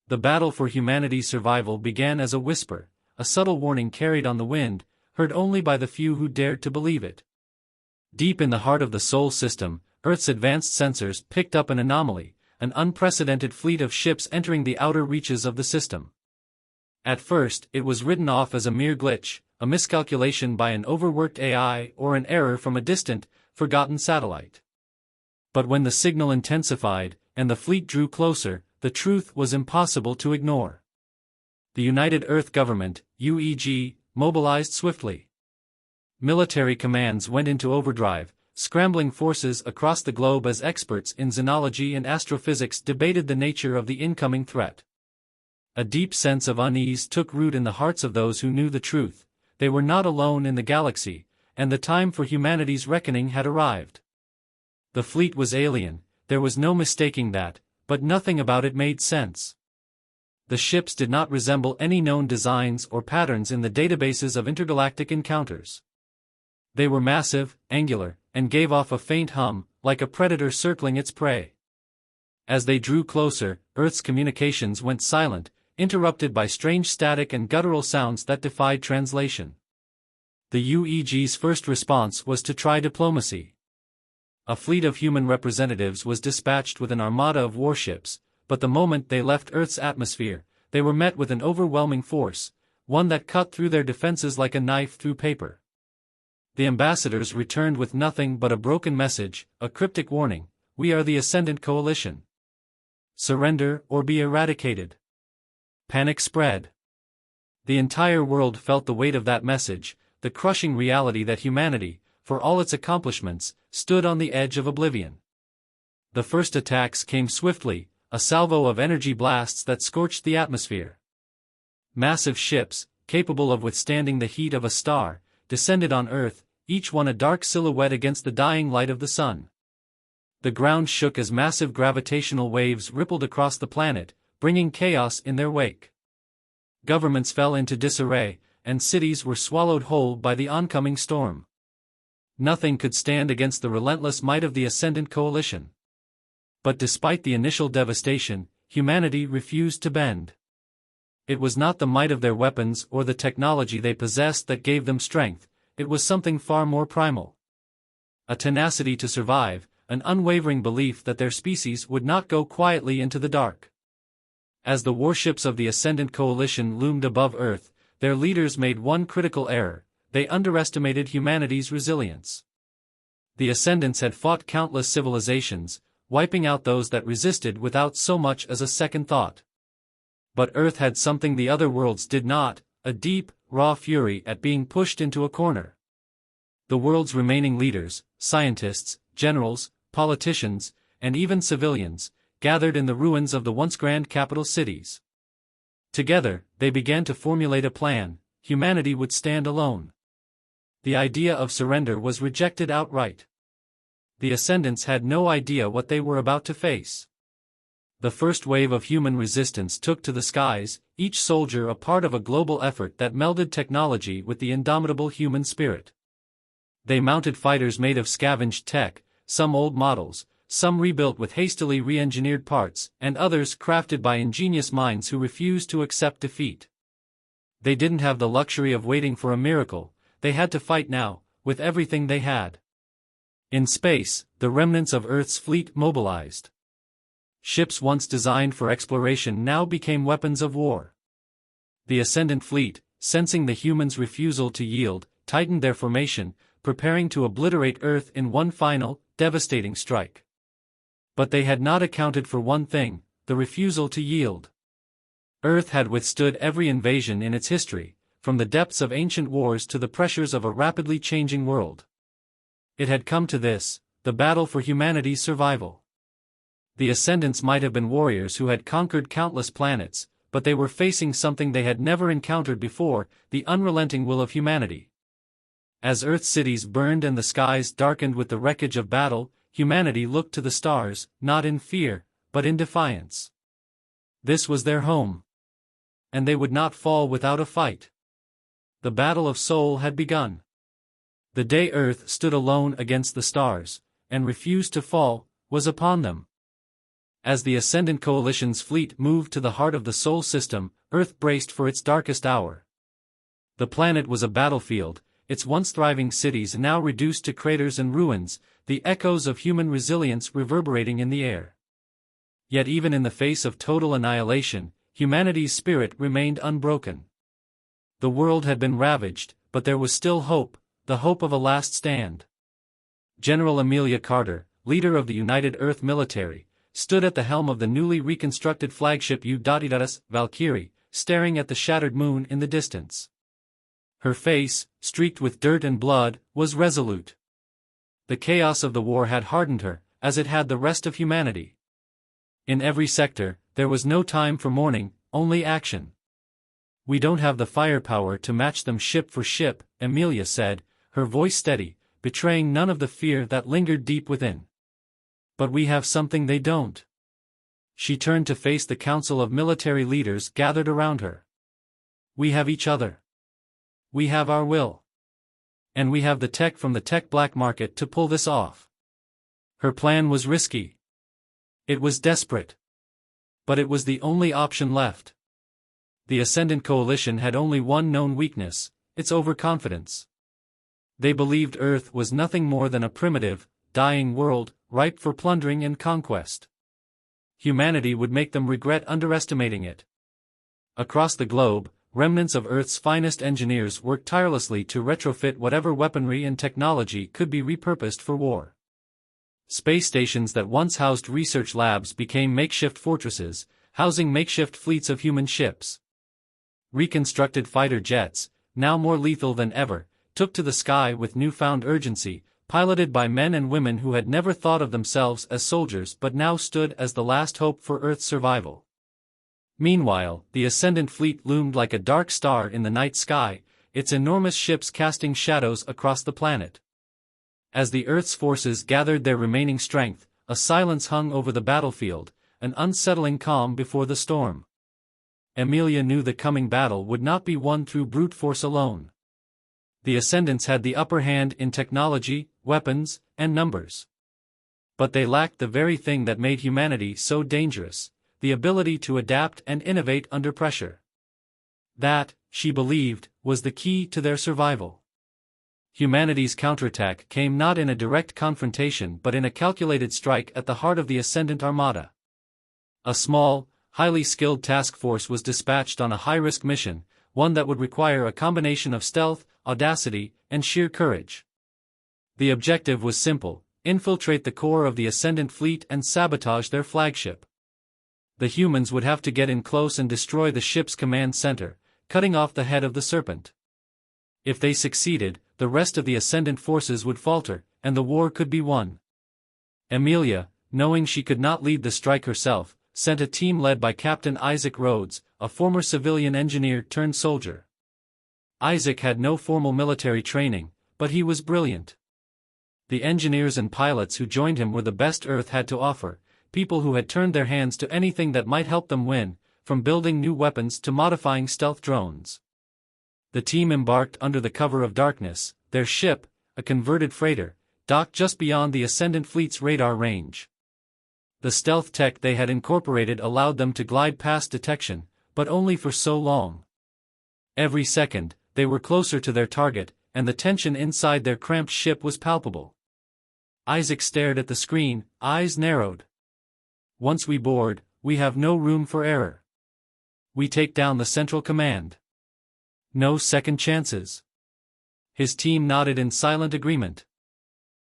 The battle for humanity's survival began as a whisper, a subtle warning carried on the wind, heard only by the few who dared to believe it. Deep in the heart of the Sol system, Earth's advanced sensors picked up an anomaly, an unprecedented fleet of ships entering the outer reaches of the system. At first, it was written off as a mere glitch, a miscalculation by an overworked AI or an error from a distant, forgotten satellite. But when the signal intensified, and the fleet drew closer, the truth was impossible to ignore. The United Earth Government, UEG, mobilized swiftly. Military commands went into overdrive, scrambling forces across the globe as experts in xenology and astrophysics debated the nature of the incoming threat. A deep sense of unease took root in the hearts of those who knew the truth. They were not alone in the galaxy, and the time for humanity's reckoning had arrived. The fleet was alien, there was no mistaking that, but nothing about it made sense. The ships did not resemble any known designs or patterns in the databases of intergalactic encounters. They were massive, angular, and gave off a faint hum, like a predator circling its prey. As they drew closer, Earth's communications went silent, interrupted by strange static and guttural sounds that defied translation. The UEG's first response was to try diplomacy. A fleet of human representatives was dispatched with an armada of warships, but the moment they left Earth's atmosphere, they were met with an overwhelming force, one that cut through their defenses like a knife through paper. The ambassadors returned with nothing but a broken message, a cryptic warning: "We are the Ascendant Coalition. Surrender or be eradicated." Panic spread. The entire world felt the weight of that message, the crushing reality that humanity, for all its accomplishments, stood on the edge of oblivion. The first attacks came swiftly, a salvo of energy blasts that scorched the atmosphere. Massive ships, capable of withstanding the heat of a star, descended on Earth, each one a dark silhouette against the dying light of the sun. The ground shook as massive gravitational waves rippled across the planet, bringing chaos in their wake. Governments fell into disarray, and cities were swallowed whole by the oncoming storm. Nothing could stand against the relentless might of the Ascendant Coalition. But despite the initial devastation, humanity refused to bend. It was not the might of their weapons or the technology they possessed that gave them strength, it was something far more primal. A tenacity to survive, an unwavering belief that their species would not go quietly into the dark. As the warships of the Ascendant Coalition loomed above Earth, their leaders made one critical error: they underestimated humanity's resilience. The Ascendants had fought countless civilizations, wiping out those that resisted without so much as a second thought. But Earth had something the other worlds did not, a deep, raw fury at being pushed into a corner. The world's remaining leaders, scientists, generals, politicians, and even civilians, gathered in the ruins of the once grand capital cities. Together, they began to formulate a plan: humanity would stand alone. The idea of surrender was rejected outright. The Ascendants had no idea what they were about to face. The first wave of human resistance took to the skies, each soldier a part of a global effort that melded technology with the indomitable human spirit. They mounted fighters made of scavenged tech, some old models, some rebuilt with hastily re-engineered parts, and others crafted by ingenious minds who refused to accept defeat. They didn't have the luxury of waiting for a miracle, they had to fight now, with everything they had. In space, the remnants of Earth's fleet mobilized. Ships once designed for exploration now became weapons of war. The Ascendant fleet, sensing the humans' refusal to yield, tightened their formation, preparing to obliterate Earth in one final, devastating strike. But they had not accounted for one thing: the refusal to yield. Earth had withstood every invasion in its history, from the depths of ancient wars to the pressures of a rapidly changing world. It had come to this, the battle for humanity's survival. The Ascendants might have been warriors who had conquered countless planets, but they were facing something they had never encountered before: the unrelenting will of humanity. As Earth's cities burned and the skies darkened with the wreckage of battle, humanity looked to the stars, not in fear, but in defiance. This was their home. And they would not fall without a fight. The battle of Sol had begun. The day Earth stood alone against the stars, and refused to fall, was upon them. As the Ascendant Coalition's fleet moved to the heart of the Sol system, Earth braced for its darkest hour. The planet was a battlefield, its once thriving cities now reduced to craters and ruins, the echoes of human resilience reverberating in the air. Yet even in the face of total annihilation, humanity's spirit remained unbroken. The world had been ravaged, but there was still hope, the hope of a last stand. General Amelia Carter, leader of the United Earth military, stood at the helm of the newly reconstructed flagship U.S. Valkyrie, staring at the shattered moon in the distance. Her face, streaked with dirt and blood, was resolute. The chaos of the war had hardened her, as it had the rest of humanity. In every sector, there was no time for mourning, only action. "We don't have the firepower to match them ship for ship," Amelia said, her voice steady, betraying none of the fear that lingered deep within. "But we have something they don't." She turned to face the council of military leaders gathered around her. "We have each other. We have our will. And we have the tech from the tech black market to pull this off." Her plan was risky. It was desperate. But it was the only option left. The Ascendant Coalition had only one known weakness, its overconfidence. They believed Earth was nothing more than a primitive, dying world, ripe for plundering and conquest. Humanity would make them regret underestimating it. Across the globe, remnants of Earth's finest engineers worked tirelessly to retrofit whatever weaponry and technology could be repurposed for war. Space stations that once housed research labs became makeshift fortresses, housing makeshift fleets of human ships. Reconstructed fighter jets, now more lethal than ever, took to the sky with newfound urgency, piloted by men and women who had never thought of themselves as soldiers but now stood as the last hope for Earth's survival. Meanwhile, the Ascendant fleet loomed like a dark star in the night sky, its enormous ships casting shadows across the planet. As the Earth's forces gathered their remaining strength, a silence hung over the battlefield, an unsettling calm before the storm. Amelia knew the coming battle would not be won through brute force alone. The Ascendants had the upper hand in technology, weapons, and numbers. But they lacked the very thing that made humanity so dangerous, the ability to adapt and innovate under pressure. That, she believed, was the key to their survival. Humanity's counterattack came not in a direct confrontation but in a calculated strike at the heart of the Ascendant Armada. A small, highly skilled task force was dispatched on a high-risk mission, one that would require a combination of stealth, audacity, and sheer courage. The objective was simple: infiltrate the core of the Ascendant fleet and sabotage their flagship. The humans would have to get in close and destroy the ship's command center, cutting off the head of the serpent. If they succeeded, the rest of the Ascendant forces would falter, and the war could be won. Amelia, knowing she could not lead the strike herself, sent a team led by Captain Isaac Rhodes, a former civilian engineer turned soldier. Isaac had no formal military training, but he was brilliant. The engineers and pilots who joined him were the best Earth had to offer, people who had turned their hands to anything that might help them win, from building new weapons to modifying stealth drones. The team embarked under the cover of darkness, their ship, a converted freighter, docked just beyond the Ascendant fleet's radar range. The stealth tech they had incorporated allowed them to glide past detection, but only for so long. Every second, they were closer to their target, and the tension inside their cramped ship was palpable. Isaac stared at the screen, eyes narrowed. "Once we board, we have no room for error. We take down the central command. No second chances." His team nodded in silent agreement.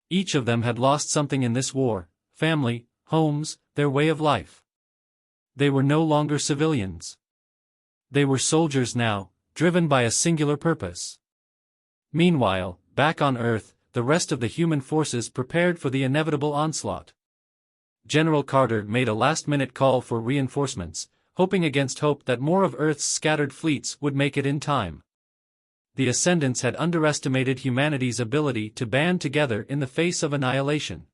Each of them had lost something in this war: family, homes, their way of life. They were no longer civilians. They were soldiers now, driven by a singular purpose. Meanwhile, back on Earth, the rest of the human forces prepared for the inevitable onslaught. General Carter made a last-minute call for reinforcements, hoping against hope that more of Earth's scattered fleets would make it in time. The Ascendants had underestimated humanity's ability to band together in the face of annihilation.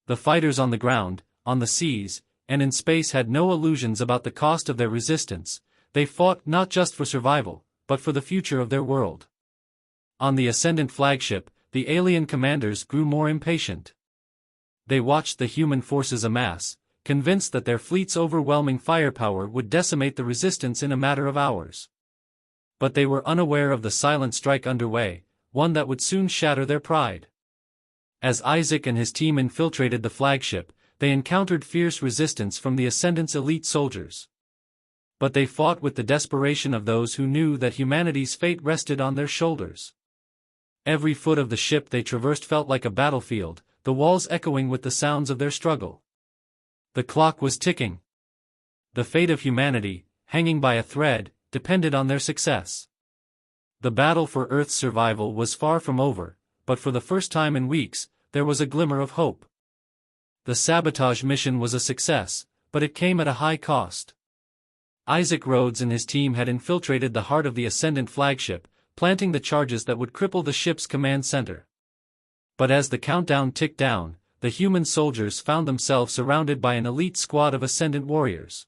The fighters on the ground, on the seas, and in space had no illusions about the cost of their resistance. They fought not just for survival, but for the future of their world. On the Ascendant flagship, the alien commanders grew more impatient. They watched the human forces amass, convinced that their fleet's overwhelming firepower would decimate the resistance in a matter of hours. But they were unaware of the silent strike underway, one that would soon shatter their pride. As Isaac and his team infiltrated the flagship, they encountered fierce resistance from the Ascendant's elite soldiers. But they fought with the desperation of those who knew that humanity's fate rested on their shoulders. Every foot of the ship they traversed felt like a battlefield, the walls echoing with the sounds of their struggle. The clock was ticking. The fate of humanity, hanging by a thread, depended on their success. The battle for Earth's survival was far from over, but for the first time in weeks, there was a glimmer of hope. The sabotage mission was a success, but it came at a high cost. Isaac Rhodes and his team had infiltrated the heart of the Ascendant flagship, planting the charges that would cripple the ship's command center. But as the countdown ticked down, the human soldiers found themselves surrounded by an elite squad of Ascendant warriors.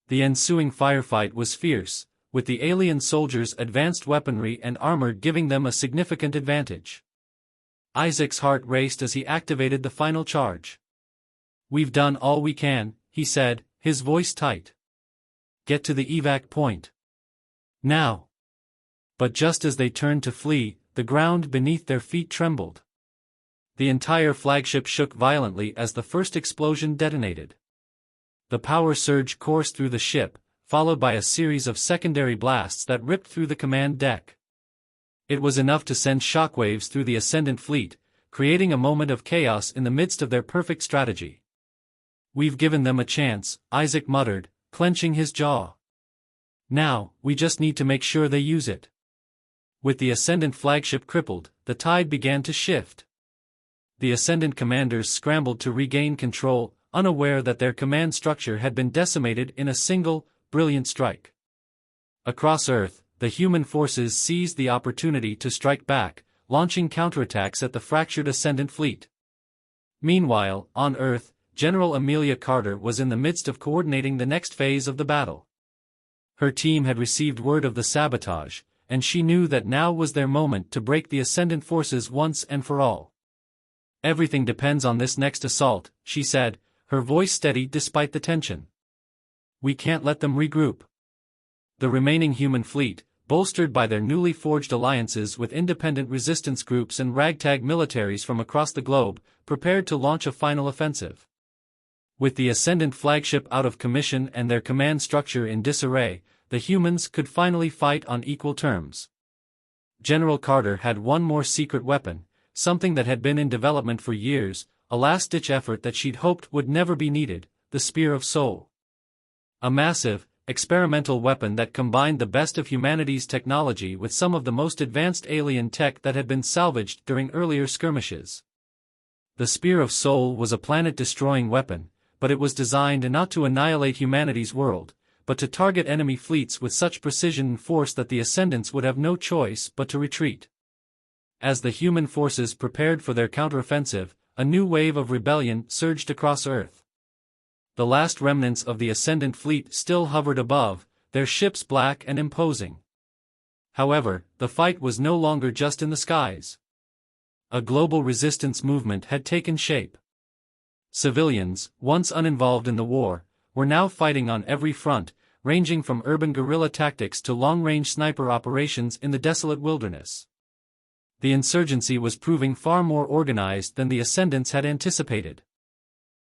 The ensuing firefight was fierce, with the alien soldiers' advanced weaponry and armor giving them a significant advantage. Isaac's heart raced as he activated the final charge. "We've done all we can," he said, his voice tight. "Get to the evac point. Now." But just as they turned to flee, the ground beneath their feet trembled. The entire flagship shook violently as the first explosion detonated. The power surge coursed through the ship, followed by a series of secondary blasts that ripped through the command deck. It was enough to send shockwaves through the Ascendant fleet, creating a moment of chaos in the midst of their perfect strategy. "We've given them a chance," Isaac muttered, clenching his jaw. "Now, we just need to make sure they use it." With the Ascendant flagship crippled, the tide began to shift. The Ascendant commanders scrambled to regain control, unaware that their command structure had been decimated in a single, brilliant strike. Across Earth, the human forces seized the opportunity to strike back, launching counterattacks at the fractured Ascendant fleet. Meanwhile, on Earth, General Amelia Carter was in the midst of coordinating the next phase of the battle. Her team had received word of the sabotage, and she knew that now was their moment to break the Ascendant forces once and for all. "Everything depends on this next assault," she said, her voice steady despite the tension. "We can't let them regroup." The remaining human fleet, bolstered by their newly forged alliances with independent resistance groups and ragtag militaries from across the globe, prepared to launch a final offensive. With the Ascendant flagship out of commission and their command structure in disarray, the humans could finally fight on equal terms. General Carter had one more secret weapon, something that had been in development for years, a last-ditch effort that she'd hoped would never be needed, the Spear of Soul. A massive, experimental weapon that combined the best of humanity's technology with some of the most advanced alien tech that had been salvaged during earlier skirmishes. The Spear of Soul was a planet-destroying weapon, but it was designed not to annihilate humanity's world, but to target enemy fleets with such precision and force that the Ascendants would have no choice but to retreat. As the human forces prepared for their counteroffensive, a new wave of rebellion surged across Earth. The last remnants of the Ascendant fleet still hovered above, their ships black and imposing. However, the fight was no longer just in the skies. A global resistance movement had taken shape. Civilians, once uninvolved in the war, were now fighting on every front, ranging from urban guerrilla tactics to long-range sniper operations in the desolate wilderness. The insurgency was proving far more organized than the Ascendants had anticipated.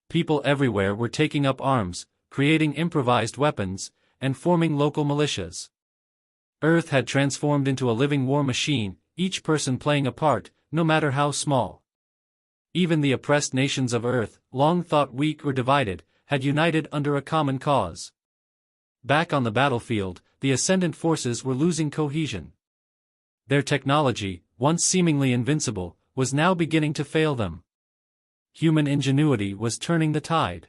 People everywhere were taking up arms, creating improvised weapons, and forming local militias. Earth had transformed into a living war machine, each person playing a part, no matter how small. Even the oppressed nations of Earth, long thought weak or divided, had united under a common cause. Back on the battlefield, the Ascendant forces were losing cohesion. Their technology, once seemingly invincible, was now beginning to fail them. Human ingenuity was turning the tide.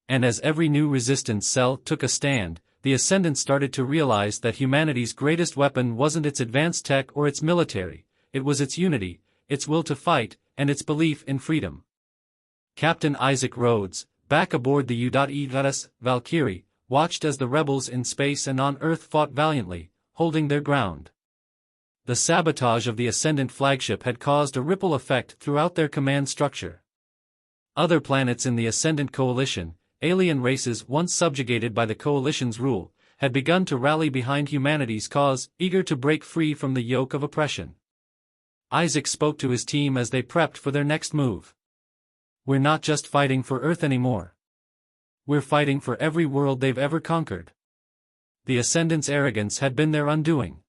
And as every new resistance cell took a stand, the Ascendants started to realize that humanity's greatest weapon wasn't its advanced tech or its military, it was its unity, its will to fight, and its belief in freedom. Captain Isaac Rhodes, back aboard the U.E.S. Valkyrie, watched as the rebels in space and on Earth fought valiantly, holding their ground. The sabotage of the Ascendant flagship had caused a ripple effect throughout their command structure. Other planets in the Ascendant Coalition, alien races once subjugated by the Coalition's rule, had begun to rally behind humanity's cause, eager to break free from the yoke of oppression. Isaac spoke to his team as they prepped for their next move. "We're not just fighting for Earth anymore. We're fighting for every world they've ever conquered." The Ascendant's arrogance had been their undoing.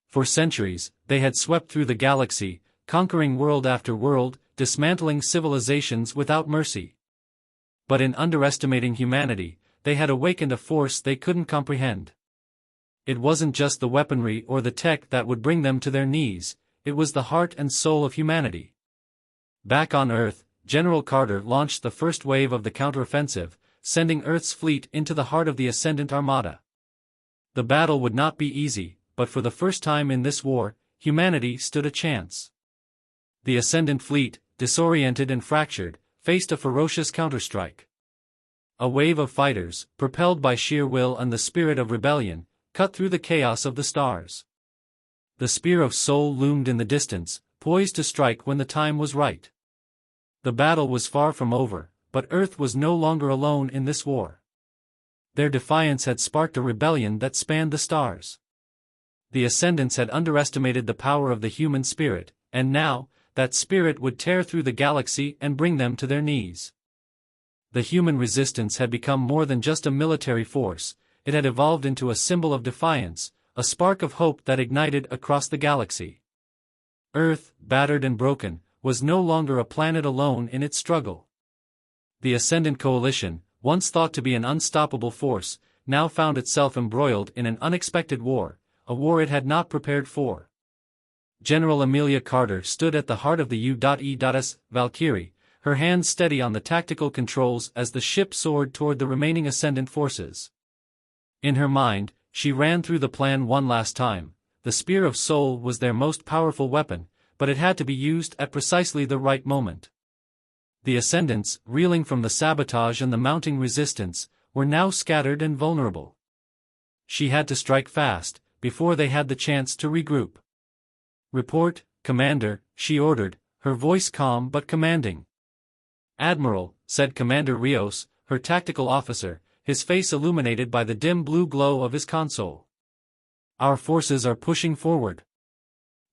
For centuries, they had swept through the galaxy, conquering world after world, dismantling civilizations without mercy. But in underestimating humanity, they had awakened a force they couldn't comprehend. It wasn't just the weaponry or the tech that would bring them to their knees, it was the heart and soul of humanity. Back on Earth, General Carter launched the first wave of the counteroffensive, sending Earth's fleet into the heart of the Ascendant Armada. The battle would not be easy, but for the first time in this war, humanity stood a chance. The Ascendant fleet, disoriented and fractured, faced a ferocious counterstrike. A wave of fighters, propelled by sheer will and the spirit of rebellion, cut through the chaos of the stars. The spear of soul loomed in the distance, poised to strike when the time was right. The battle was far from over, but Earth was no longer alone in this war. Their defiance had sparked a rebellion that spanned the stars. The Ascendants had underestimated the power of the human spirit, and now, that spirit would tear through the galaxy and bring them to their knees. The human resistance had become more than just a military force, it had evolved into a symbol of defiance, a spark of hope that ignited across the galaxy. Earth, battered and broken, was no longer a planet alone in its struggle. The Ascendant Coalition, once thought to be an unstoppable force, now found itself embroiled in an unexpected war, a war it had not prepared for. General Amelia Carter stood at the heart of the U.E.S. Valkyrie, her hands steady on the tactical controls as the ship soared toward the remaining Ascendant forces. In her mind, she ran through the plan one last time. The Spear of Soul was their most powerful weapon, but it had to be used at precisely the right moment. The Ascendants, reeling from the sabotage and the mounting resistance, were now scattered and vulnerable. She had to strike fast, before they had the chance to regroup. "Report, Commander," she ordered, her voice calm but commanding. "Admiral," said Commander Rios, her tactical officer, his face illuminated by the dim blue glow of his console. "Our forces are pushing forward.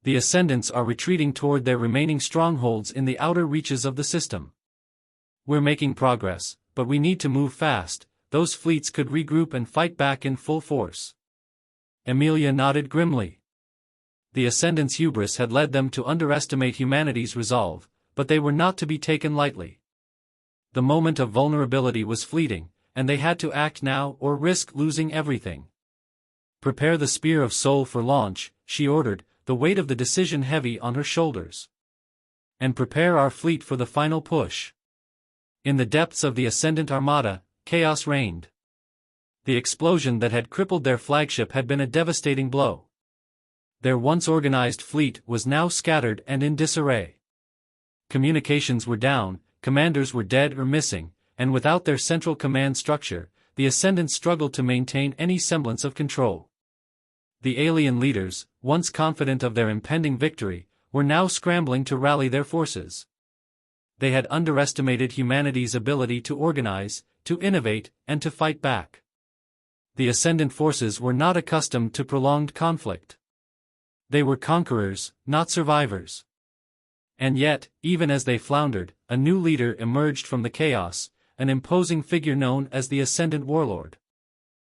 The Ascendants are retreating toward their remaining strongholds in the outer reaches of the system. We're making progress, but we need to move fast. Those fleets could regroup and fight back in full force." Amelia nodded grimly. The Ascendants' hubris had led them to underestimate humanity's resolve, but they were not to be taken lightly. The moment of vulnerability was fleeting, and they had to act now or risk losing everything. "Prepare the Spear of Soul for launch," she ordered, the weight of the decision heavy on her shoulders. "And prepare our fleet for the final push." In the depths of the Ascendant Armada, chaos reigned. The explosion that had crippled their flagship had been a devastating blow. Their once organized fleet was now scattered and in disarray. Communications were down, commanders were dead or missing, and without their central command structure, the Ascendants struggled to maintain any semblance of control. The alien leaders, once confident of their impending victory, were now scrambling to rally their forces. They had underestimated humanity's ability to organize, to innovate, and to fight back. The Ascendant forces were not accustomed to prolonged conflict. They were conquerors, not survivors. And yet, even as they floundered, a new leader emerged from the chaos, an imposing figure known as the Ascendant Warlord.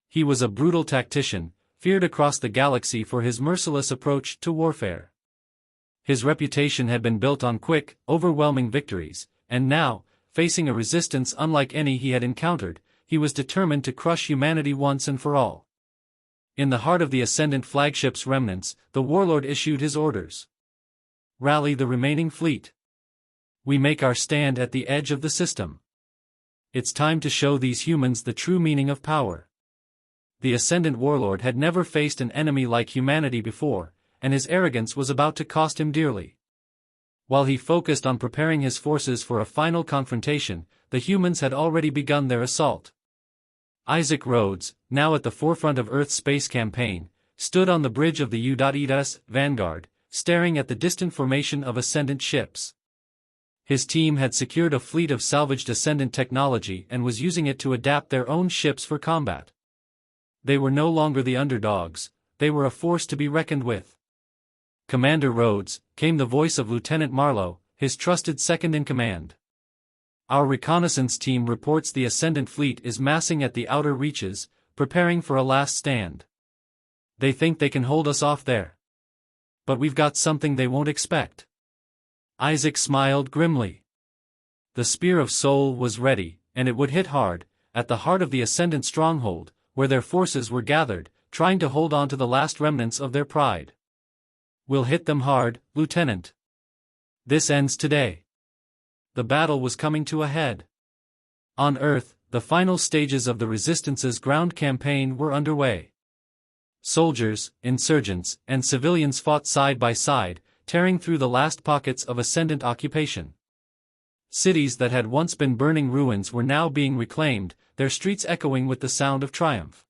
He was a brutal tactician, feared across the galaxy for his merciless approach to warfare. His reputation had been built on quick, overwhelming victories, and now, facing a resistance unlike any he had encountered, he was determined to crush humanity once and for all. In the heart of the Ascendant flagship's remnants, the warlord issued his orders. "Rally the remaining fleet. We make our stand at the edge of the system. It's time to show these humans the true meaning of power." The Ascendant warlord had never faced an enemy like humanity before, and his arrogance was about to cost him dearly. While he focused on preparing his forces for a final confrontation, the humans had already begun their assault. Isaac Rhodes, now at the forefront of Earth's space campaign, stood on the bridge of the U.E.S. Vanguard, staring at the distant formation of Ascendant ships. His team had secured a fleet of salvaged Ascendant technology and was using it to adapt their own ships for combat. They were no longer the underdogs, they were a force to be reckoned with. "Commander Rhodes," came the voice of Lieutenant Marlowe, his trusted second-in-command. "Our reconnaissance team reports the Ascendant fleet is massing at the outer reaches, preparing for a last stand. They think they can hold us off there. But we've got something they won't expect." Isaac smiled grimly. The Spear of Soul was ready, and it would hit hard, at the heart of the Ascendant stronghold, where their forces were gathered, trying to hold on to the last remnants of their pride. "We'll hit them hard, Lieutenant. This ends today." The battle was coming to a head. On Earth, the final stages of the Resistance's ground campaign were underway. Soldiers, insurgents, and civilians fought side by side, tearing through the last pockets of Ascendant occupation. Cities that had once been burning ruins were now being reclaimed, their streets echoing with the sound of triumph.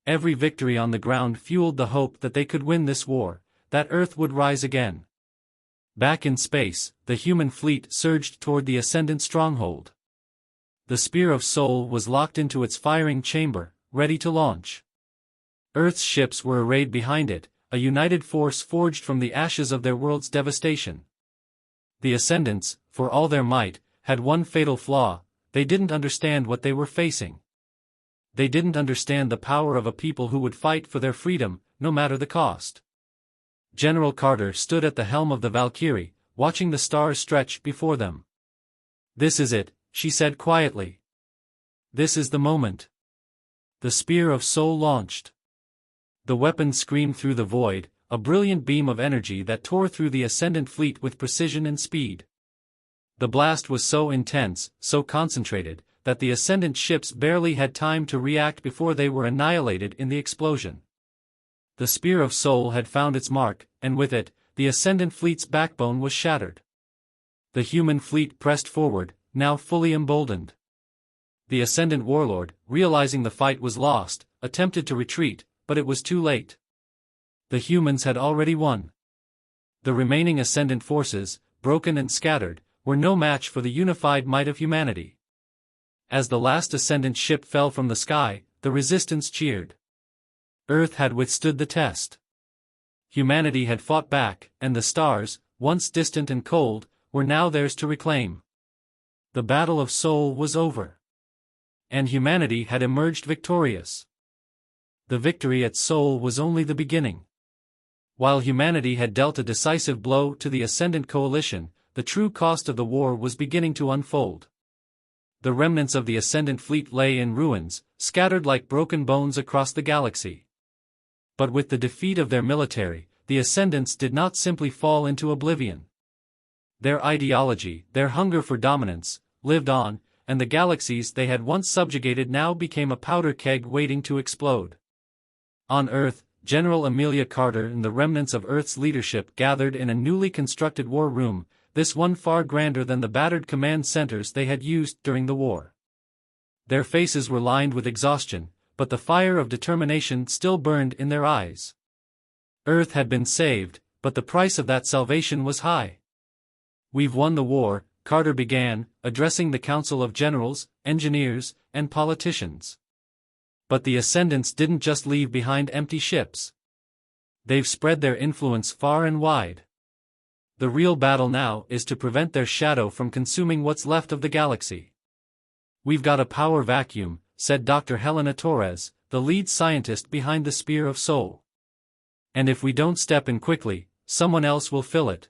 Every victory on the ground fueled the hope that they could win this war, that Earth would rise again. Back in space, the human fleet surged toward the Ascendant stronghold. The Spear of Soul was locked into its firing chamber, ready to launch. Earth's ships were arrayed behind it, a united force forged from the ashes of their world's devastation. The Ascendants, for all their might, had one fatal flaw: they didn't understand what they were facing. They didn't understand the power of a people who would fight for their freedom, no matter the cost. General Carter stood at the helm of the Valkyrie, watching the stars stretch before them. "This is it," she said quietly. "This is the moment." The Spear of Soul launched. The weapon screamed through the void, a brilliant beam of energy that tore through the Ascendant fleet with precision and speed. The blast was so intense, so concentrated, that the Ascendant ships barely had time to react before they were annihilated in the explosion. The Spear of Soul had found its mark, and with it, the Ascendant fleet's backbone was shattered. The human fleet pressed forward, now fully emboldened. The Ascendant warlord, realizing the fight was lost, attempted to retreat, but it was too late. The humans had already won. The remaining Ascendant forces, broken and scattered, were no match for the unified might of humanity. As the last Ascendant ship fell from the sky, the Resistance cheered. Earth had withstood the test. Humanity had fought back, and the stars, once distant and cold, were now theirs to reclaim. The battle of soul was over. And humanity had emerged victorious. The victory at Soul was only the beginning. While humanity had dealt a decisive blow to the Ascendant coalition, the true cost of the war was beginning to unfold. The remnants of the Ascendant fleet lay in ruins, scattered like broken bones across the galaxy. But with the defeat of their military, the Ascendants did not simply fall into oblivion. Their ideology, their hunger for dominance, lived on, and the galaxies they had once subjugated now became a powder keg waiting to explode. On Earth, General Amelia Carter and the remnants of Earth's leadership gathered in a newly constructed war room, this one far grander than the battered command centers they had used during the war. Their faces were lined with exhaustion, but the fire of determination still burned in their eyes. Earth had been saved, but the price of that salvation was high. "We've won the war," Carter began, addressing the Council of Generals, Engineers, and Politicians. But the Ascendants didn't just leave behind empty ships. They've spread their influence far and wide. The real battle now is to prevent their shadow from consuming what's left of the galaxy. "We've got a power vacuum," said Dr. Helena Torres, the lead scientist behind the Spear of Soul. "And if we don't step in quickly, someone else will fill it."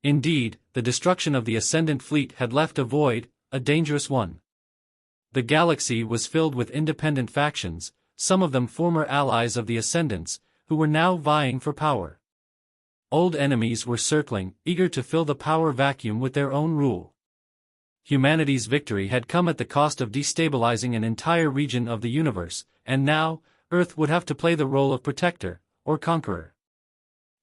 Indeed, the destruction of the Ascendant fleet had left a void, a dangerous one. The galaxy was filled with independent factions, some of them former allies of the Ascendants, who were now vying for power. Old enemies were circling, eager to fill the power vacuum with their own rule. Humanity's victory had come at the cost of destabilizing an entire region of the universe, and now, Earth would have to play the role of protector, or conqueror.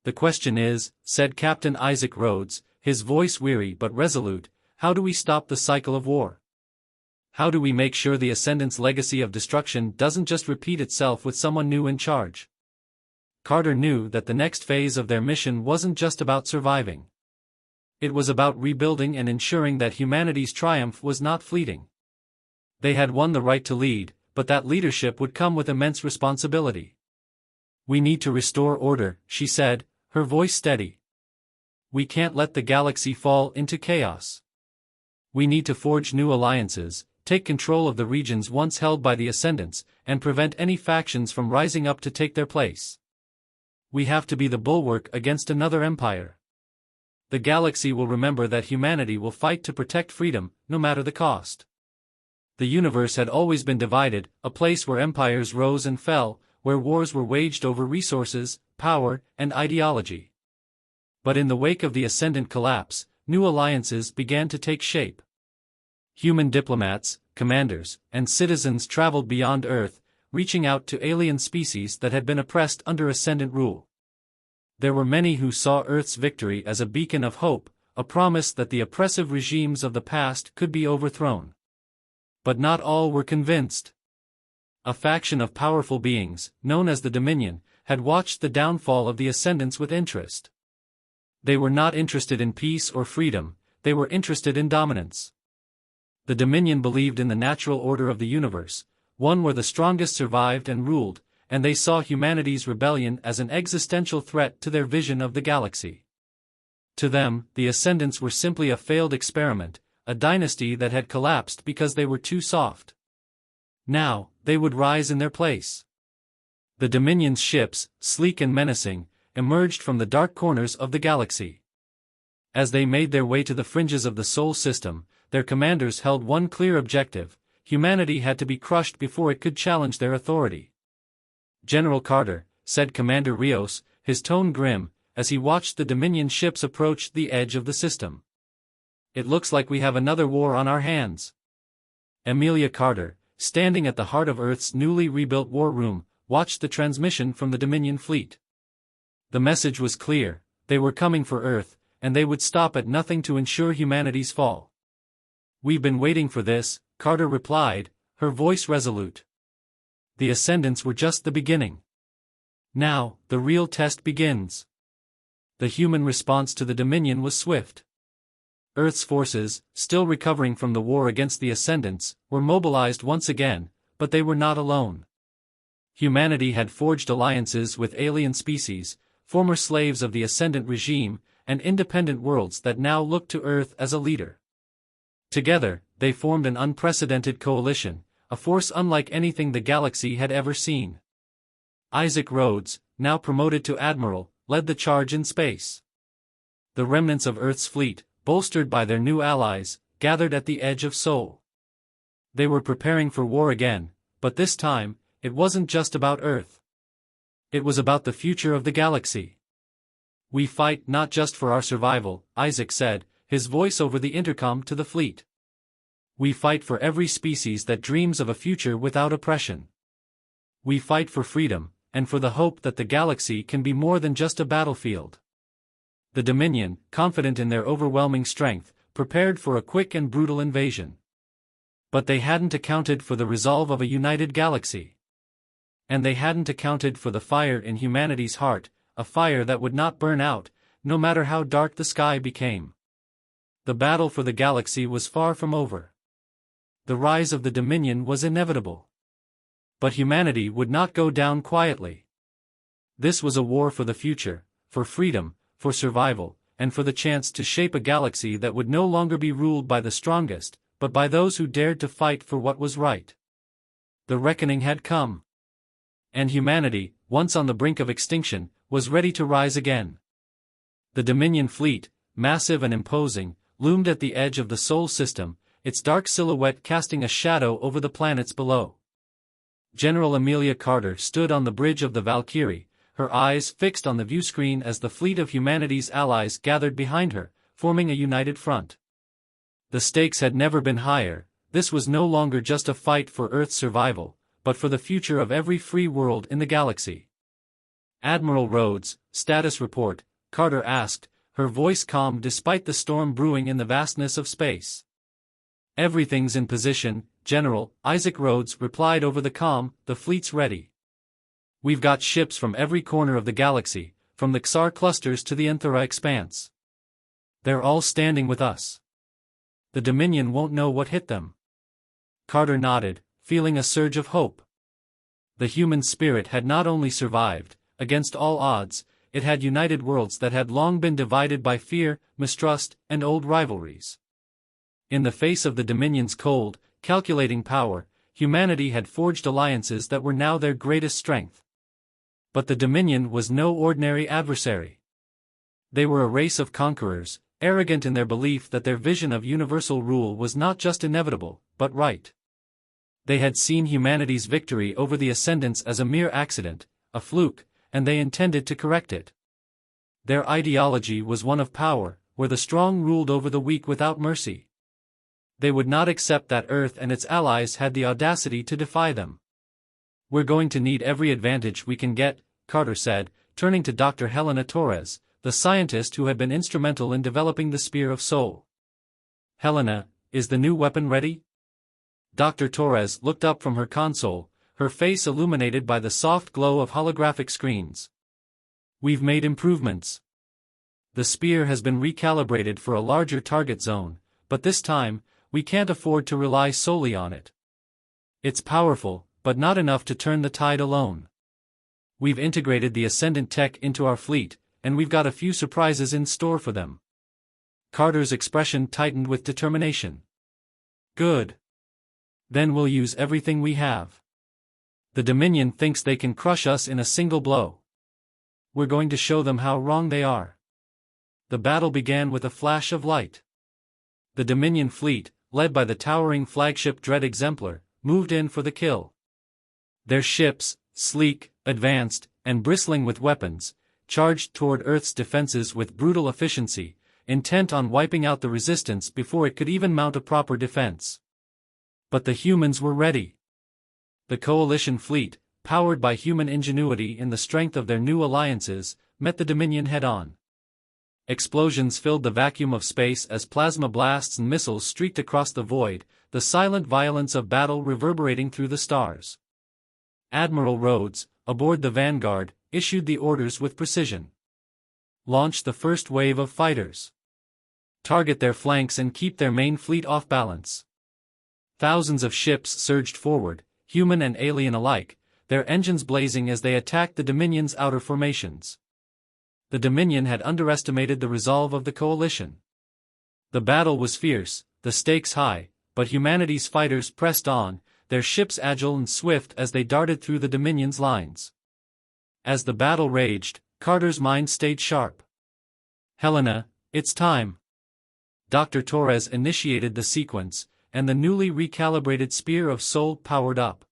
"The question is," said Captain Isaac Rhodes, his voice weary but resolute, "how do we stop the cycle of war? How do we make sure the Ascendant's legacy of destruction doesn't just repeat itself with someone new in charge?" Carter knew that the next phase of their mission wasn't just about surviving. It was about rebuilding and ensuring that humanity's triumph was not fleeting. They had won the right to lead, but that leadership would come with immense responsibility. "We need to restore order," she said, her voice steady. "We can't let the galaxy fall into chaos. We need to forge new alliances, take control of the regions once held by the Ascendants, and prevent any factions from rising up to take their place. We have to be the bulwark against another empire. The galaxy will remember that humanity will fight to protect freedom, no matter the cost." The universe had always been divided, a place where empires rose and fell, where wars were waged over resources, power, and ideology. But in the wake of the Ascendant collapse, new alliances began to take shape. Human diplomats, commanders, and citizens traveled beyond Earth, reaching out to alien species that had been oppressed under Ascendant rule. There were many who saw Earth's victory as a beacon of hope, a promise that the oppressive regimes of the past could be overthrown. But not all were convinced. A faction of powerful beings, known as the Dominion, had watched the downfall of the Ascendants with interest. They were not interested in peace or freedom, they were interested in dominance. The Dominion believed in the natural order of the universe, one where the strongest survived and ruled, and they saw humanity's rebellion as an existential threat to their vision of the galaxy. To them, the Ascendants were simply a failed experiment, a dynasty that had collapsed because they were too soft. Now, they would rise in their place. The Dominion's ships, sleek and menacing, emerged from the dark corners of the galaxy. As they made their way to the fringes of the Sol system, their commanders held one clear objective: humanity had to be crushed before it could challenge their authority. "General Carter," said Commander Rios, his tone grim, as he watched the Dominion ships approach the edge of the system. "It looks like we have another war on our hands." Amelia Carter, standing at the heart of Earth's newly rebuilt war room, watched the transmission from the Dominion fleet. The message was clear: they were coming for Earth, and they would stop at nothing to ensure humanity's fall. "We've been waiting for this," Carter replied, her voice resolute. The Ascendants were just the beginning. Now, the real test begins. The human response to the Dominion was swift. Earth's forces, still recovering from the war against the Ascendants, were mobilized once again, but they were not alone. Humanity had forged alliances with alien species, former slaves of the Ascendant regime, and independent worlds that now looked to Earth as a leader. Together, they formed an unprecedented coalition, a force unlike anything the galaxy had ever seen. Isaac Rhodes, now promoted to Admiral, led the charge in space. The remnants of Earth's fleet, bolstered by their new allies, gathered at the edge of Sol. They were preparing for war again, but this time, it wasn't just about Earth. It was about the future of the galaxy. "We fight not just for our survival," Isaac said, his voice over the intercom to the fleet. "We fight for every species that dreams of a future without oppression. We fight for freedom, and for the hope that the galaxy can be more than just a battlefield." The Dominion, confident in their overwhelming strength, prepared for a quick and brutal invasion. But they hadn't accounted for the resolve of a united galaxy. And they hadn't accounted for the fire in humanity's heart, a fire that would not burn out, no matter how dark the sky became. The battle for the galaxy was far from over. The rise of the Dominion was inevitable. But humanity would not go down quietly. This was a war for the future, for freedom, for survival, and for the chance to shape a galaxy that would no longer be ruled by the strongest, but by those who dared to fight for what was right. The reckoning had come. And humanity, once on the brink of extinction, was ready to rise again. The Dominion fleet, massive and imposing, loomed at the edge of the Sol system, its dark silhouette casting a shadow over the planets below. General Amelia Carter stood on the bridge of the Valkyrie, her eyes fixed on the viewscreen as the fleet of humanity's allies gathered behind her, forming a united front. The stakes had never been higher. This was no longer just a fight for Earth's survival, but for the future of every free world in the galaxy. "Admiral Rhodes, status report," Carter asked, her voice calm despite the storm brewing in the vastness of space. "Everything's in position, General," Isaac Rhodes replied over the comm, "the fleet's ready. We've got ships from every corner of the galaxy, from the Xar clusters to the Anthera expanse. They're all standing with us. The Dominion won't know what hit them. Carter nodded, feeling a surge of hope. The human spirit had not only survived, against all odds, it had united worlds that had long been divided by fear, mistrust, and old rivalries. In the face of the Dominion's cold, calculating power, humanity had forged alliances that were now their greatest strength. But the Dominion was no ordinary adversary. They were a race of conquerors, arrogant in their belief that their vision of universal rule was not just inevitable, but right. They had seen humanity's victory over the Ascendants as a mere accident, a fluke, and they intended to correct it. Their ideology was one of power, where the strong ruled over the weak without mercy. They would not accept that Earth and its allies had the audacity to defy them. "We're going to need every advantage we can get," Carter said, turning to Dr. Helena Torres, the scientist who had been instrumental in developing the Spear of Soul. "Helena, is the new weapon ready?" Dr. Torres looked up from her console, her face illuminated by the soft glow of holographic screens. "We've made improvements. The spear has been recalibrated for a larger target zone, but this time, we can't afford to rely solely on it. It's powerful, but not enough to turn the tide alone. We've integrated the Ascendant tech into our fleet, and we've got a few surprises in store for them." Carter's expression tightened with determination. "Good. Then we'll use everything we have. The Dominion thinks they can crush us in a single blow. We're going to show them how wrong they are." The battle began with a flash of light. The Dominion fleet, led by the towering flagship Dread Exemplar, moved in for the kill. Their ships, sleek, advanced, and bristling with weapons, charged toward Earth's defenses with brutal efficiency, intent on wiping out the resistance before it could even mount a proper defense. But the humans were ready. The Coalition fleet, powered by human ingenuity and the strength of their new alliances, met the Dominion head-on. Explosions filled the vacuum of space as plasma blasts and missiles streaked across the void, the silent violence of battle reverberating through the stars. Admiral Rhodes, aboard the Vanguard, issued the orders with precision. "Launch the first wave of fighters. Target their flanks and keep their main fleet off balance." Thousands of ships surged forward, human and alien alike, their engines blazing as they attacked the Dominion's outer formations. The Dominion had underestimated the resolve of the Coalition. The battle was fierce, the stakes high, but humanity's fighters pressed on, their ships agile and swift as they darted through the Dominion's lines. As the battle raged, Carter's mind stayed sharp. "Helena, it's time." Dr. Torres initiated the sequence, and the newly recalibrated Spear of Soul powered up.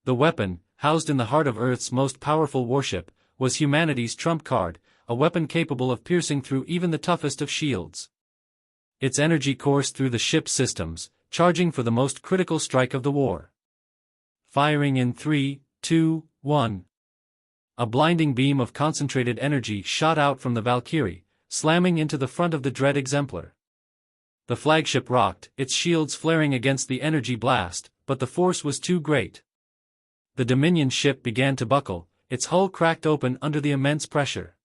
The weapon, housed in the heart of Earth's most powerful warship, was humanity's trump card, a weapon capable of piercing through even the toughest of shields. Its energy coursed through the ship's systems, charging for the most critical strike of the war. Firing in 3, 2, 1. A blinding beam of concentrated energy shot out from the Valkyrie, slamming into the front of the Dread Exemplar. The flagship rocked, its shields flaring against the energy blast, but the force was too great. The Dominion ship began to buckle, its hull cracked open under the immense pressure.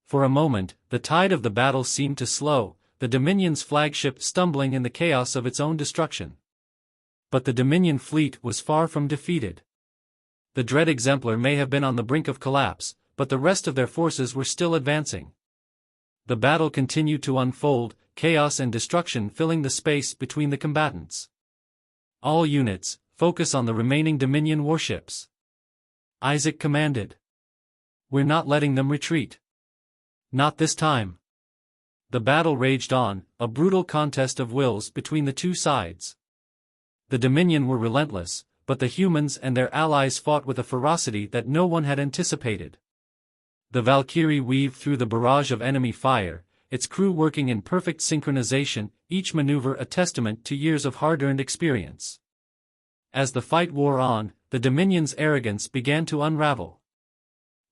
For a moment, the tide of the battle seemed to slow, the Dominion's flagship stumbling in the chaos of its own destruction. But the Dominion fleet was far from defeated. The Dread Exemplar may have been on the brink of collapse, but the rest of their forces were still advancing. The battle continued to unfold, chaos and destruction filling the space between the combatants. "All units, focus on the remaining Dominion warships," Isaac commanded. "We're not letting them retreat. Not this time." The battle raged on, a brutal contest of wills between the two sides. The Dominion were relentless, but the humans and their allies fought with a ferocity that no one had anticipated. The Valkyrie weaved through the barrage of enemy fire, its crew working in perfect synchronization, each maneuver a testament to years of hard-earned experience. As the fight wore on, the Dominion's arrogance began to unravel.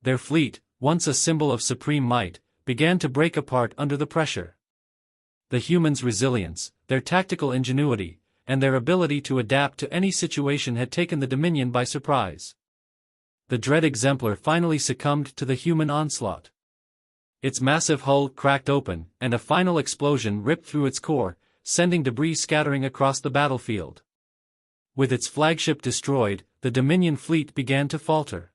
Their fleet, once a symbol of supreme might, began to break apart under the pressure. The humans' resilience, their tactical ingenuity, and their ability to adapt to any situation had taken the Dominion by surprise. The Dread Exemplar finally succumbed to the human onslaught. Its massive hull cracked open, and a final explosion ripped through its core, sending debris scattering across the battlefield. With its flagship destroyed, the Dominion fleet began to falter.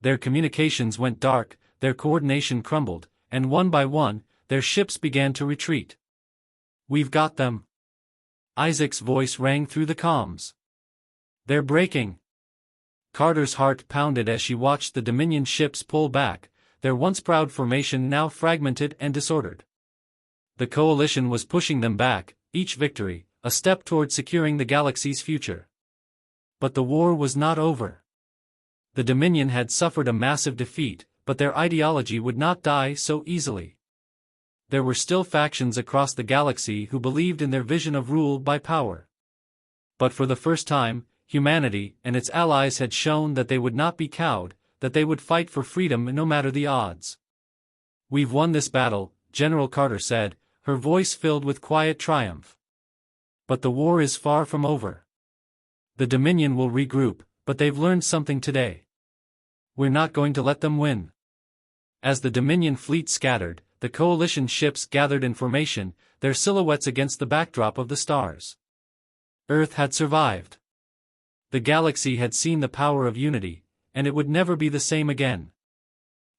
Their communications went dark, their coordination crumbled, and one by one, their ships began to retreat. "We've got them." Isaac's voice rang through the comms. "They're breaking." Carter's heart pounded as she watched the Dominion ships pull back, their once proud formation now fragmented and disordered. The coalition was pushing them back, each victory, a step toward securing the galaxy's future. But the war was not over. The Dominion had suffered a massive defeat, but their ideology would not die so easily. There were still factions across the galaxy who believed in their vision of rule by power. But for the first time, humanity and its allies had shown that they would not be cowed, that they would fight for freedom no matter the odds. "We've won this battle," General Carter said, her voice filled with quiet triumph. "But the war is far from over. The Dominion will regroup, but they've learned something today. We're not going to let them win." As the Dominion fleet scattered, the coalition ships gathered in formation, their silhouettes against the backdrop of the stars. Earth had survived. The galaxy had seen the power of unity, and it would never be the same again.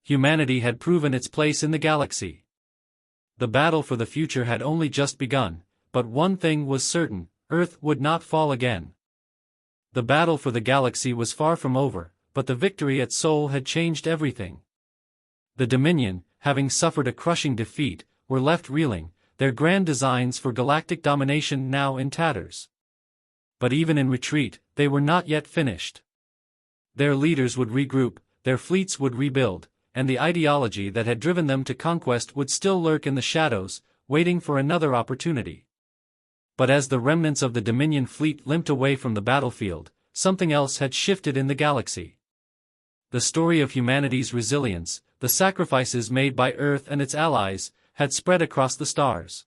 Humanity had proven its place in the galaxy. The battle for the future had only just begun, but one thing was certain: Earth would not fall again. The battle for the galaxy was far from over, but the victory at Sol had changed everything. The Dominion, having suffered a crushing defeat, were left reeling, their grand designs for galactic domination now in tatters. But even in retreat, they were not yet finished. Their leaders would regroup, their fleets would rebuild, and the ideology that had driven them to conquest would still lurk in the shadows, waiting for another opportunity. But as the remnants of the Dominion fleet limped away from the battlefield, something else had shifted in the galaxy. The story of humanity's resilience, the sacrifices made by Earth and its allies, had spread across the stars.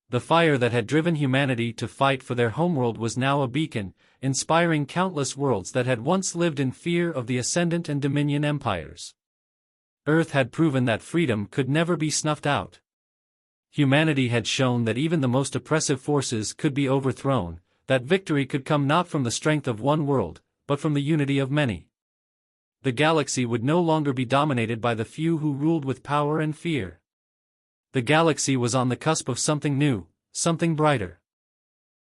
The fire that had driven humanity to fight for their homeworld was now a beacon, inspiring countless worlds that had once lived in fear of the Ascendant and Dominion empires. Earth had proven that freedom could never be snuffed out. Humanity had shown that even the most oppressive forces could be overthrown, that victory could come not from the strength of one world, but from the unity of many. The galaxy would no longer be dominated by the few who ruled with power and fear. The galaxy was on the cusp of something new, something brighter.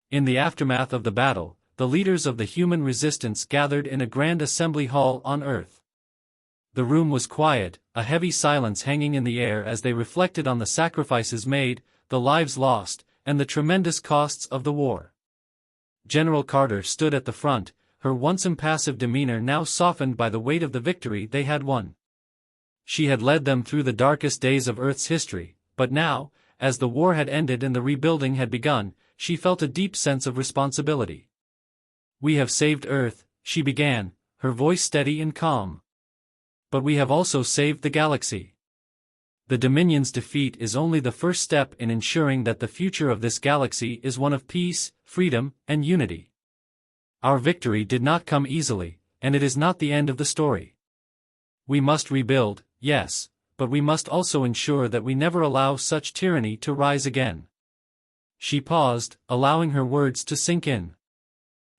In the aftermath of the battle, the leaders of the human resistance gathered in a grand assembly hall on Earth. The room was quiet, a heavy silence hanging in the air as they reflected on the sacrifices made, the lives lost, and the tremendous costs of the war. General Carter stood at the front, her once impassive demeanor now softened by the weight of the victory they had won. She had led them through the darkest days of Earth's history, but now, as the war had ended and the rebuilding had begun, she felt a deep sense of responsibility. "We have saved Earth," she began, her voice steady and calm. "But we have also saved the galaxy. The Dominion's defeat is only the first step in ensuring that the future of this galaxy is one of peace, freedom, and unity. Our victory did not come easily, and it is not the end of the story. We must rebuild, yes, but we must also ensure that we never allow such tyranny to rise again." She paused, allowing her words to sink in.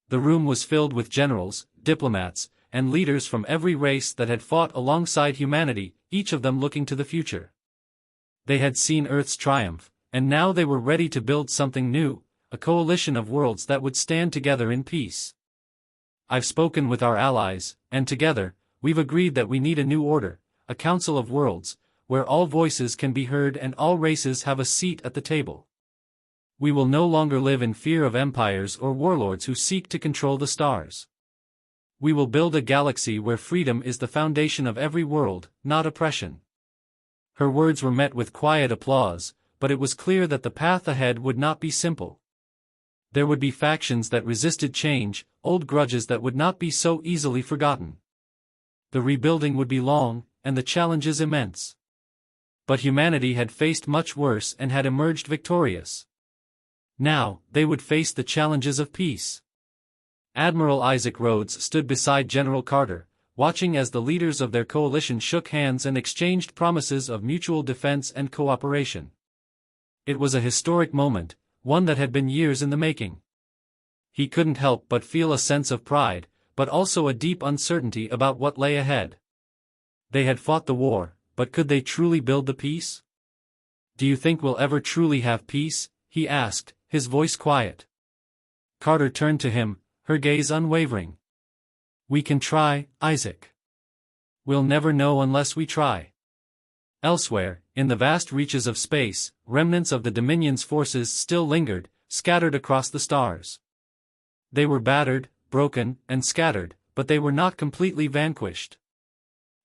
The room was filled with generals, diplomats, and leaders from every race that had fought alongside humanity, each of them looking to the future. They had seen Earth's triumph, and now they were ready to build something new, a coalition of worlds that would stand together in peace. "I've spoken with our allies, and together, we've agreed that we need a new order, a council of worlds, where all voices can be heard and all races have a seat at the table. We will no longer live in fear of empires or warlords who seek to control the stars. We will build a galaxy where freedom is the foundation of every world, not oppression." Her words were met with quiet applause, but it was clear that the path ahead would not be simple. There would be factions that resisted change, old grudges that would not be so easily forgotten. The rebuilding would be long, and the challenges immense. But humanity had faced much worse and had emerged victorious. Now, they would face the challenges of peace. Admiral Isaac Rhodes stood beside General Carter, watching as the leaders of their coalition shook hands and exchanged promises of mutual defense and cooperation. It was a historic moment, one that had been years in the making. He couldn't help but feel a sense of pride, but also a deep uncertainty about what lay ahead. They had fought the war, but could they truly build the peace? "Do you think we'll ever truly have peace?" he asked, his voice quiet. Carter turned to him, her gaze unwavering. "We can try, Isaac. We'll never know unless we try." Elsewhere, in the vast reaches of space, remnants of the Dominion's forces still lingered, scattered across the stars. They were battered, broken, and scattered, but they were not completely vanquished.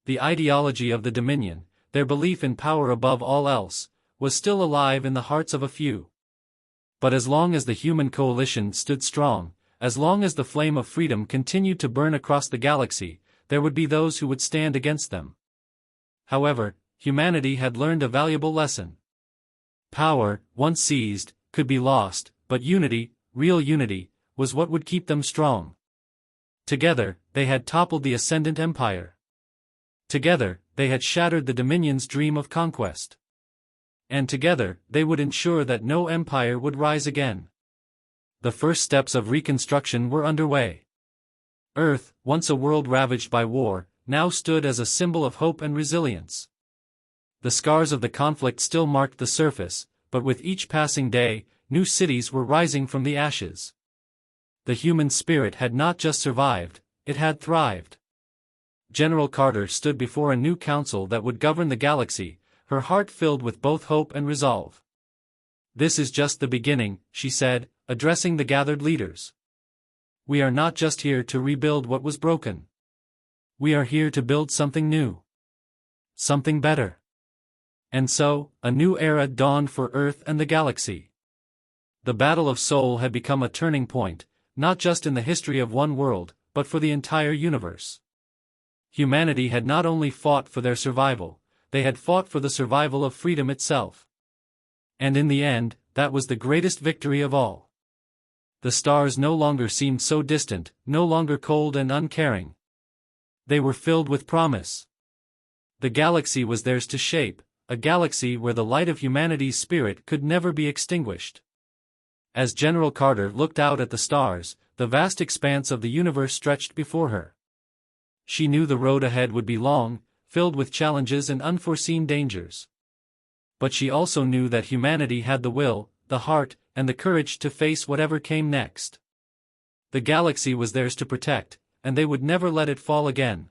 The ideology of the Dominion, their belief in power above all else, was still alive in the hearts of a few. But as long as the human coalition stood strong, as long as the flame of freedom continued to burn across the galaxy, there would be those who would stand against them. However, humanity had learned a valuable lesson. Power, once seized, could be lost, but unity, real unity, was what would keep them strong. Together, they had toppled the ascendant empire. Together, they had shattered the Dominion's dream of conquest. And together, they would ensure that no empire would rise again. The first steps of reconstruction were underway. Earth, once a world ravaged by war, now stood as a symbol of hope and resilience. The scars of the conflict still marked the surface, but with each passing day, new cities were rising from the ashes. The human spirit had not just survived, it had thrived. General Carter stood before a new council that would govern the galaxy, her heart filled with both hope and resolve. "This is just the beginning," she said, addressing the gathered leaders. "We are not just here to rebuild what was broken. We are here to build something new. Something better." And so, a new era dawned for Earth and the galaxy. The Battle of Sol had become a turning point, not just in the history of one world, but for the entire universe. Humanity had not only fought for their survival, they had fought for the survival of freedom itself. And in the end, that was the greatest victory of all. The stars no longer seemed so distant, no longer cold and uncaring. They were filled with promise. The galaxy was theirs to shape, a galaxy where the light of humanity's spirit could never be extinguished. As General Carter looked out at the stars, the vast expanse of the universe stretched before her. She knew the road ahead would be long, filled with challenges and unforeseen dangers. But she also knew that humanity had the will, the heart, and the courage to face whatever came next. The galaxy was theirs to protect, and they would never let it fall again.